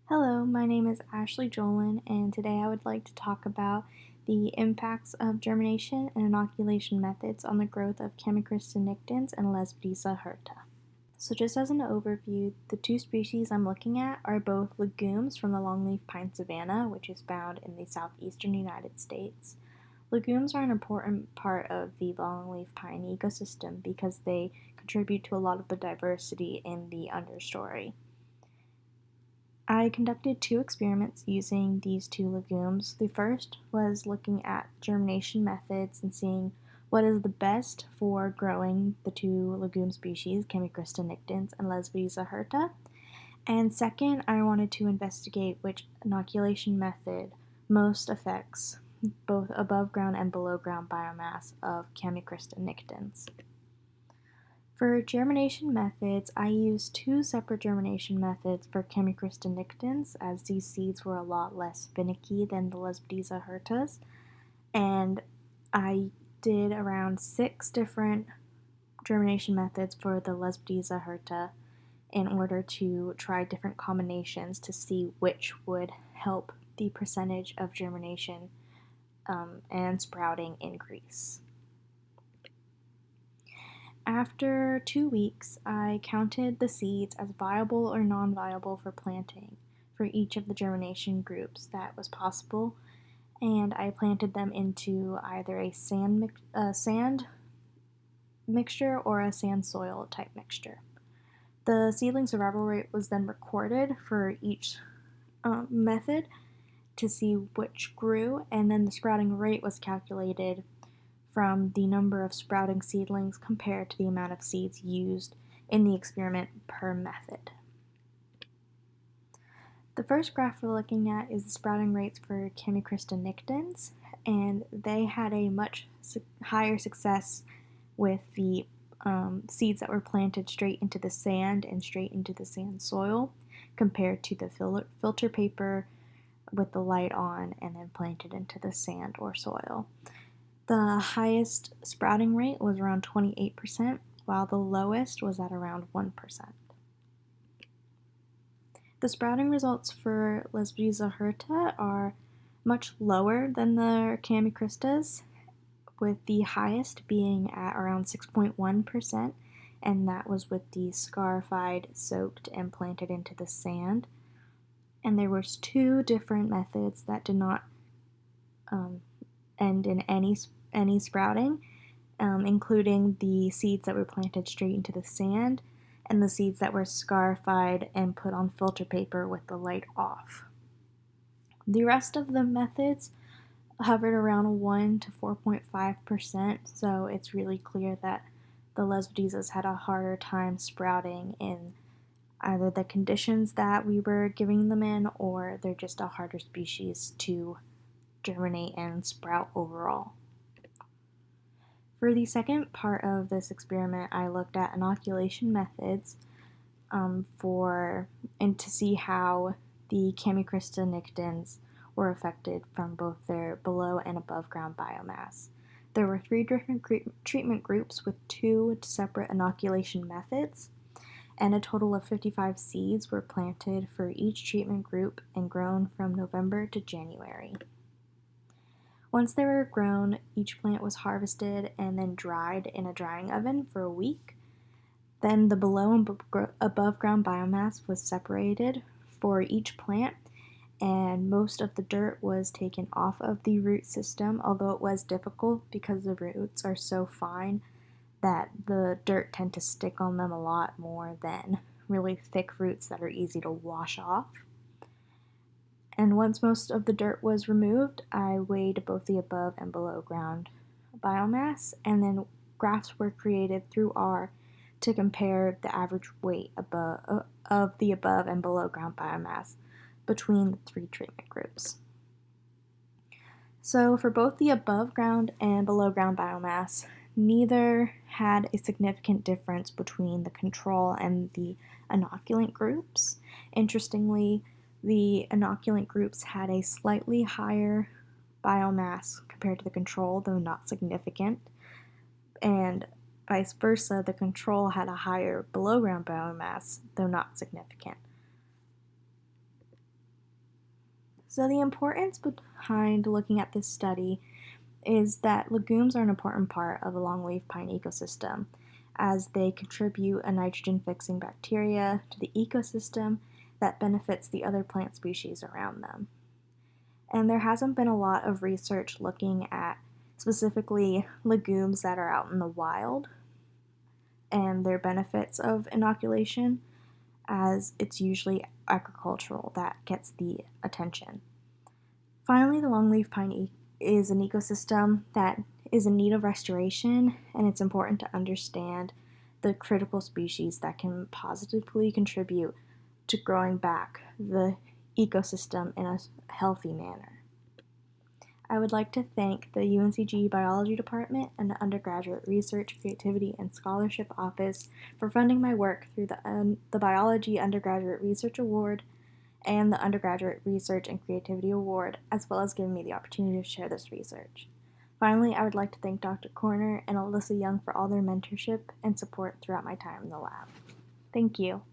Hello, my name is Ashley Jolin, and today I would like to talk about the impacts of germination and inoculation methods on the growth of Chamaecrista nictitans and Lespedeza hirta. So just as an overview, the two species I'm looking at are both legumes from the longleaf pine savanna, which is found in the southeastern United States. Legumes are an important part of the longleaf pine ecosystem because they contribute to a lot of the diversity in the understory. I conducted two experiments using these two legumes. The first was looking at germination methods and seeing what is the best for growing the two legume species, Chamaecrista nictitans and Lespedeza hirta. And second, I wanted to investigate which inoculation method most affects both above ground and below ground biomass of Chamaecrista nictitans. For germination methods, I used two separate germination methods for Chamaecrista nictitans, as these seeds were a lot less finicky than the Lespedeza hirtas, and I did around 6 different germination methods for the Lespedeza hirta in order to try different combinations to see which would help the percentage of germination and sprouting increase. After 2 weeks, I counted the seeds as viable or non-viable for planting for each of the germination groups that was possible, and I planted them into either a sand mixture or a sand soil type mixture. The seedling survival rate was then recorded for each method to see which grew, and then the sprouting rate was calculated from the number of sprouting seedlings compared to the amount of seeds used in the experiment per method. The first graph we're looking at is the sprouting rates for Chamaecrista nictitans, and they had a much higher success with the seeds that were planted straight into the sand and straight into the sand soil compared to the filter paper with the light on and then planted into the sand or soil. The highest sprouting rate was around 28%, while the lowest was at around 1%. The sprouting results for Lespedeza hirta are much lower than the Chamaecristas, with the highest being at around 6.1%, and that was with the scarified, soaked, and planted into the sand. And there was 2 different methods that did not end in any sprouting, including the seeds that were planted straight into the sand and the seeds that were scarified and put on filter paper with the light off. The rest of the methods hovered around 1 to 4.5%, so it's really clear that the Lespedezas had a harder time sprouting in either the conditions that we were giving them in, or they're just a harder species to germinate and sprout overall. For the second part of this experiment, I looked at inoculation methods to see how the Chamaecrista nictitans were affected from both their below and above ground biomass. There were 3 different treatment groups with 2 separate inoculation methods, and a total of 55 seeds were planted for each treatment group and grown from November to January. Once they were grown, each plant was harvested and then dried in a drying oven for a week. Then the below and above ground biomass was separated for each plant, and most of the dirt was taken off of the root system, although it was difficult because the roots are so fine that the dirt tend to stick on them a lot more than really thick roots that are easy to wash off. And once most of the dirt was removed, I weighed both the above and below ground biomass, and then graphs were created through R to compare the average weight of the above and below ground biomass between the 3 treatment groups. So for both the above ground and below ground biomass, neither had a significant difference between the control and the inoculant groups. Interestingly, the inoculant groups had a slightly higher biomass compared to the control, though not significant, and vice versa, the control had a higher below ground biomass, though not significant. So the importance behind looking at this study is that legumes are an important part of the longleaf pine ecosystem, as they contribute a nitrogen-fixing bacteria to the ecosystem that benefits the other plant species around them. And there hasn't been a lot of research looking at specifically legumes that are out in the wild and their benefits of inoculation, as it's usually agricultural that gets the attention. Finally, the longleaf pine is an ecosystem that is in need of restoration, and it's important to understand the critical species that can positively contribute to growing back the ecosystem in a healthy manner. I would like to thank the UNCG Biology Department and the Undergraduate Research, Creativity, and Scholarship Office for funding my work through the Biology Undergraduate Research Award and the Undergraduate Research and Creativity Award, as well as giving me the opportunity to share this research. Finally, I would like to thank Dr. Koerner and Alyssa Young for all their mentorship and support throughout my time in the lab. Thank you.